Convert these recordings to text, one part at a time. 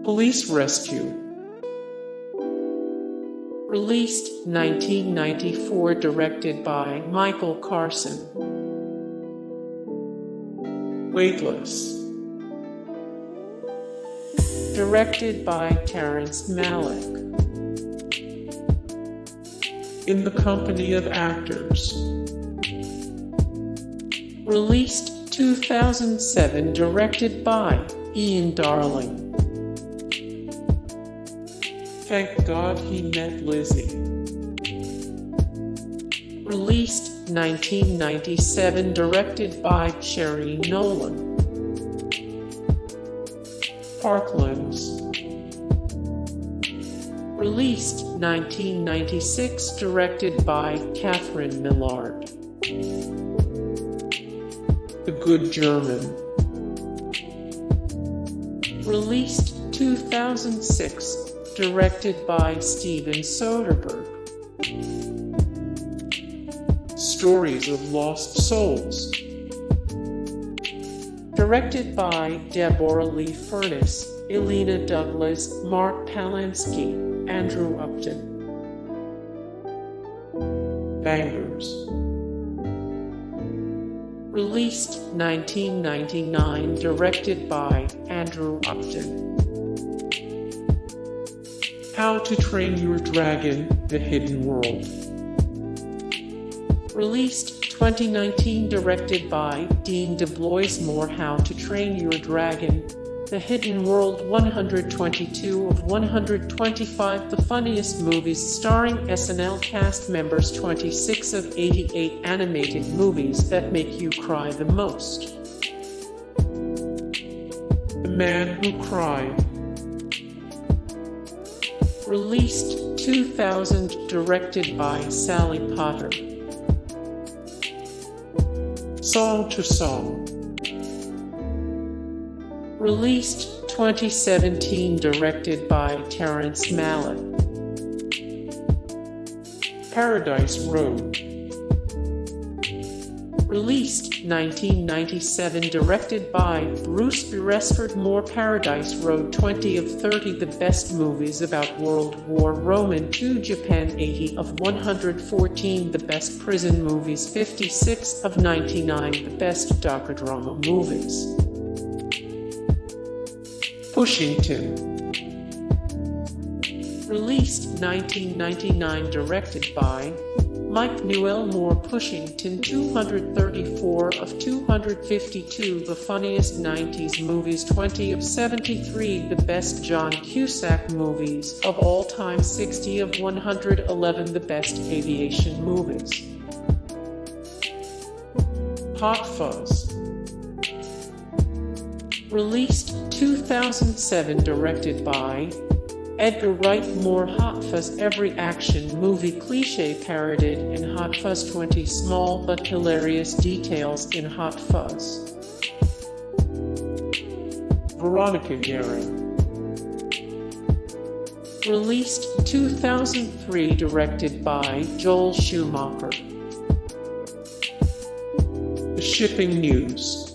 Police Rescue. Released 1994, directed by Michael Carson. Weightless. Directed by Terrence Malick. In the Company of Actors. Released 2007, directed by Ian Darling. Thank God He Met Lizzie. Released 1997, directed by Cherry Nolan. Parklands. Released 1996, directed by Catherine Millard. The Good German. Released 2006, directed by Steven Soderbergh. Stories of Lost Souls. Directed by Deborah Lee Furness, Elena Douglas, Mark Palanski, Andrew Upton. Bangers. Released 1999, directed by Andrew Upton. How to Train Your Dragon: The Hidden World. Released 2019, directed by Dean DeBlois-Moore. How to Train Your Dragon: The Hidden World. 122 of 125 the funniest movies starring SNL cast members. 26 of 88 animated movies that make you cry the most. The Man Who Cried. Released 2000, directed by Sally Potter. Song to Song. Released 2017, directed by Terrence Malick. Paradise Road. Released 1997, directed by Bruce Beresford Moore. Paradise Road. 20 of 30 the best movies about World War Roman II Japan. 80 of 114 the best prison movies. 56 of 99 the best docudrama movies. Pushington. Released 1999, directed by Mike Newell Moore. Pushington. 234 of 252 the funniest 90s movies. 20 of 73 the best John Cusack movies of all time. 60 of 111 the best aviation movies. Hot Fuzz. Released 2007, directed by Edgar Wright Moore. Hot Fuzz. Every action movie cliché parodied in Hot Fuzz. 20 small but hilarious details in Hot Fuzz. Veronica Guerin. Released 2003, directed by Joel Schumacher. The Shipping News.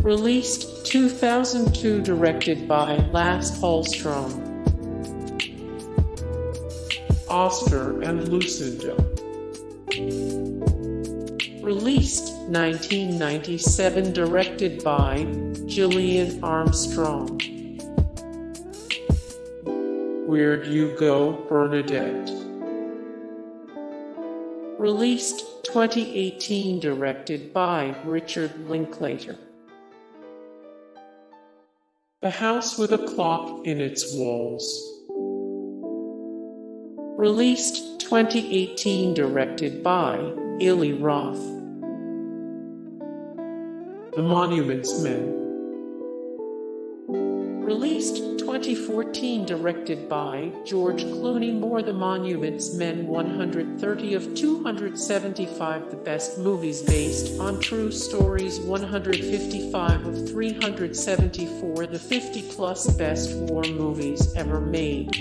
Released 2002, directed by Lasse Hallström. Oscar and Lucinda. Released 1997, directed by Gillian Armstrong. Where'd You Go, Bernadette? Released 2018, directed by Richard Linklater. The House with a Clock in Its Walls. Released 2018, directed by Eli Roth. The Monuments Men. Released 2014, directed by George Clooney Moore. The Monuments Men. 130 of 275 the best movies based on true stories. 155 of 374 the 50-plus best war movies ever made.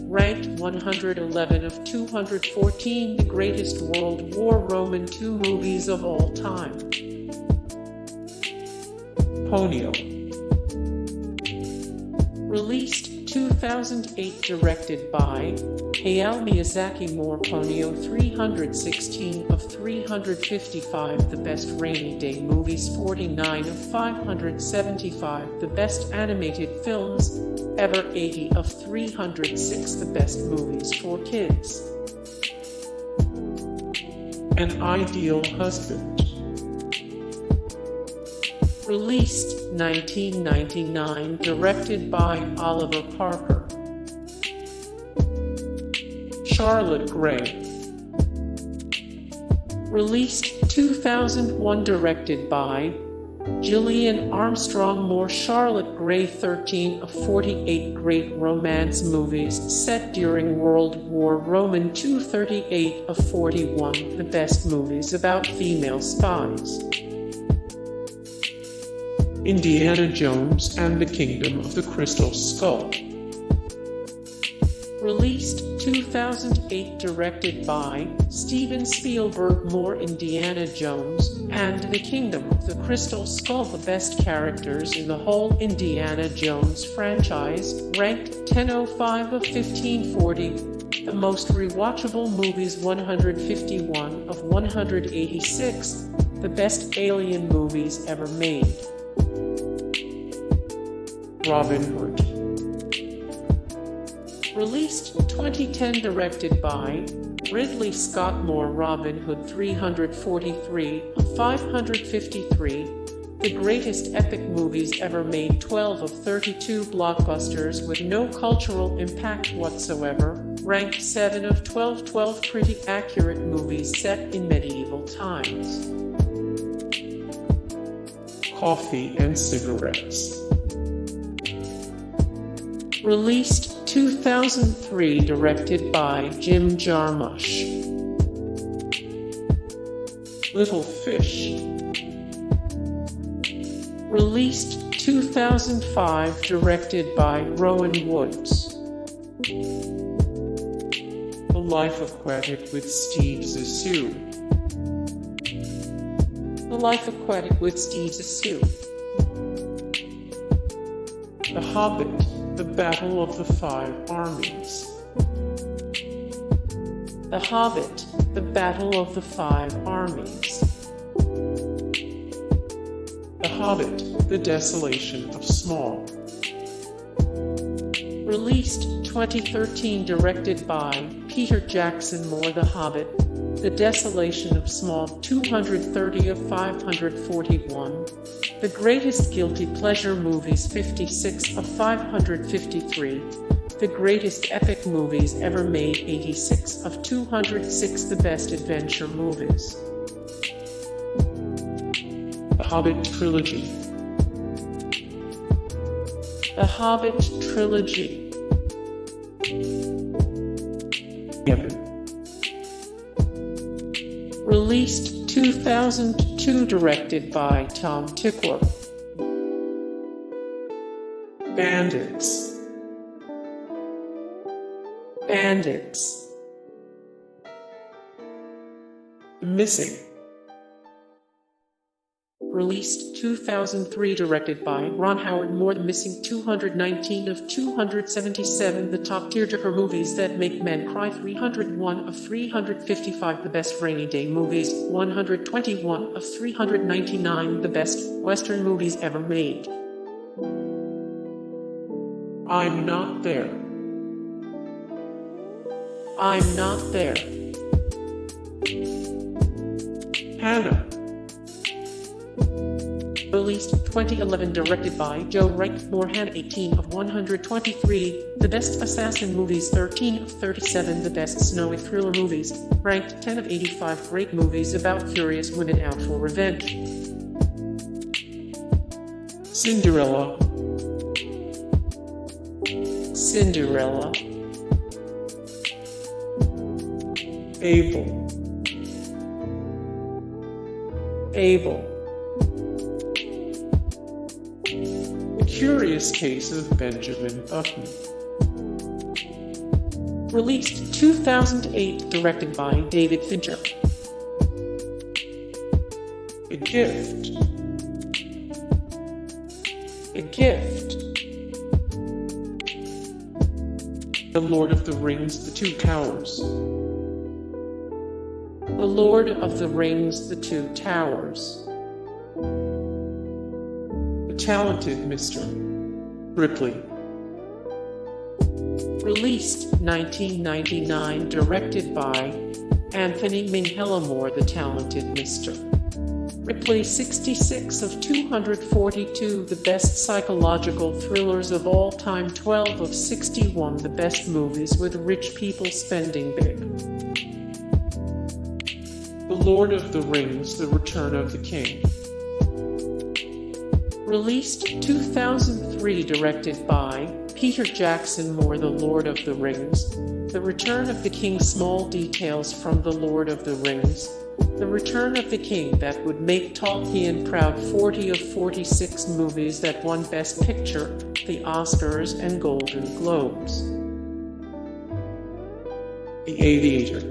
Ranked 111 of 214 the greatest World War Roman II movies of all time. Ponyo. Released 2008, directed by Hayao Miyazaki. More Ponyo. 316 of 355 the best rainy day movies. 49 of 575 the best animated films ever. 80 of 306 the best movies for kids. An Ideal Husband. Released 1999, directed by Oliver Parker. Charlotte Gray. Released 2001, directed by Gillian Armstrong. More Charlotte Gray. 13 of 48 great romance movies set during World War Roman II. 38 of 41 the best movies about female spies. Indiana Jones and the Kingdom of the Crystal Skull. Released 2008, directed by Steven Spielberg. More Indiana Jones and the Kingdom of the Crystal Skull. The best characters in the whole Indiana Jones franchise. Ranked 1005 of 1540. The most rewatchable movies. 151 of 186. The best alien movies ever made. Robin Hood. Released 2010, directed by Ridley Scott. More Robin Hood. 343 of 553 the greatest epic movies ever made. 12 of 32 blockbusters with no cultural impact whatsoever. Ranked 7 of 12 pretty accurate movies set in medieval times. Coffee and Cigarettes. Released 2003, directed by Jim Jarmusch. Little Fish. Released 2005, directed by Rowan Woods. The Life Aquatic with Steve Zissou. The Life Aquatic with Steve Zissou. The Hobbit. The Battle of the Five Armies. The Hobbit, The Battle of the Five Armies. The Hobbit, The Desolation of Small. Released 2013, directed by Peter Jackson. More The Hobbit, The Desolation of Small. 230 of 541. The greatest guilty pleasure movies. 56 of 553. The greatest epic movies ever made. 86 of 206. The best adventure movies. The Hobbit Trilogy. The Hobbit Trilogy. Heaven. Released 2002, directed by Tom Tykwer. Bandits. Bandits. The Missing. Released 2003, directed by Ron Howard. More The Missing. 219 of 277 the top tier movies that make men cry. 301 of 355 the best rainy day movies. 121 of 399 the best Western movies ever made. I'm Not There. I'm Not There. Hanna. Released 2011, directed by Joe Wright. More Hanna. 18 of 123 the best assassin movies. 13 of 37 the best snowy thriller movies. Ranked 10 of 85 great movies about furious women out for revenge. Cinderella. Cinderella. Babel. Babel. The Curious Case of Benjamin Button. Released 2008, directed by David Fincher. A Gift. A Gift. The Lord of the Rings, The Two Towers. The Lord of the Rings, The Two Towers. The Talented Mr. Ripley. Released 1999, directed by Anthony Minghella. The Talented Mr. Ripley. 66 of 242, the best psychological thrillers of all time. 12 of 61, the best movies with rich people spending big. The Lord of the Rings, The Return of the King. Released 2003, directed by Peter Jackson Moore. The Lord of the Rings, The Return of the King. Small details from The Lord of the Rings, The Return of the King that would make Tolkien proud. 40 of 46 movies that won Best Picture, the Oscars and Golden Globes. The Aviator.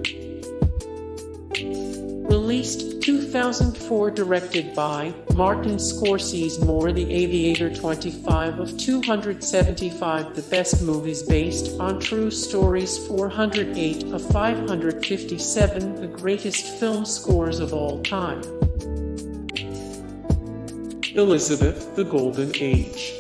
Released 2004, directed by Martin Scorsese. Moore. The Aviator. 25 of 275, the best movies based on true stories. 408 of 557, the greatest film scores of all time. Elizabeth, The Golden Age.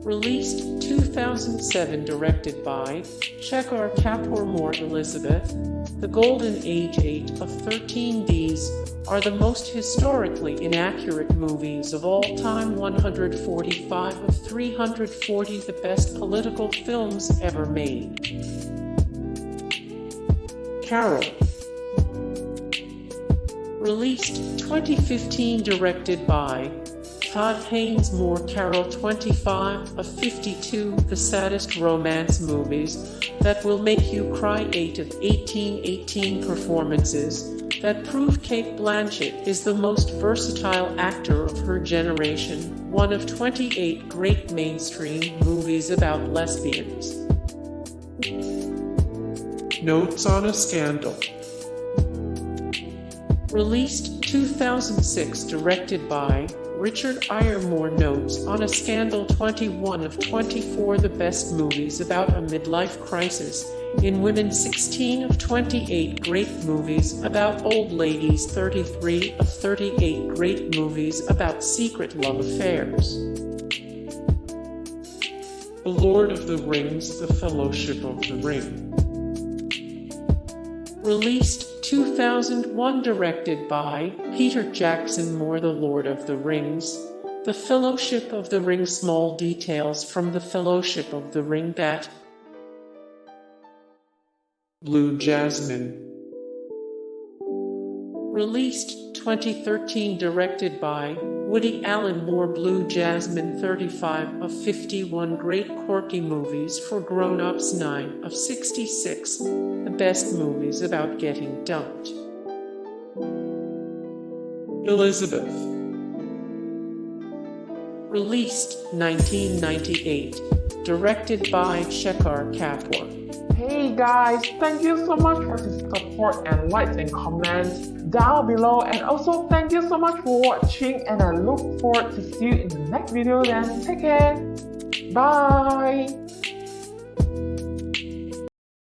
Released 2007, directed by Shekhar Kapur. Moore. Elizabeth, The Golden Age. 8 of 13, these are the most historically inaccurate movies of all time. 145 of 340, the best political films ever made. Carol. Released 2015, directed by Todd Haynes. Moore. Carol. 25 of 52, the saddest romance movies that will make you cry. 8 of 18 performances that prove Cate Blanchett is the most versatile actor of her generation. 1 of 28 great mainstream movies about lesbians. Notes on a Scandal. Released 2006, directed by Richard Eyre. Moore. Notes on a Scandal. 21 of 24, the best movies about a midlife crisis in women. 16 of 28 great movies about old ladies. 33 of 38 great movies about secret love affairs. The Lord of the Rings, The Fellowship of the Ring. Released 2001, directed by Peter Jackson Moore. The Lord of the Rings, The Fellowship of the Ring. Small details from The Fellowship of the Ring that Blue Jasmine. Released 2013, directed by Woody Allen. Moore. Blue Jasmine. 35 of 51, great quirky movies for grown-ups. 9 of 66, the best movies about getting dumped. Elizabeth. Released 1998, directed by Shekhar Kapur. Hey guys, thank you so much for the support and likes and comments down below, and also thank you so much for watching, and I look forward to see you in the next video. Then take care, bye.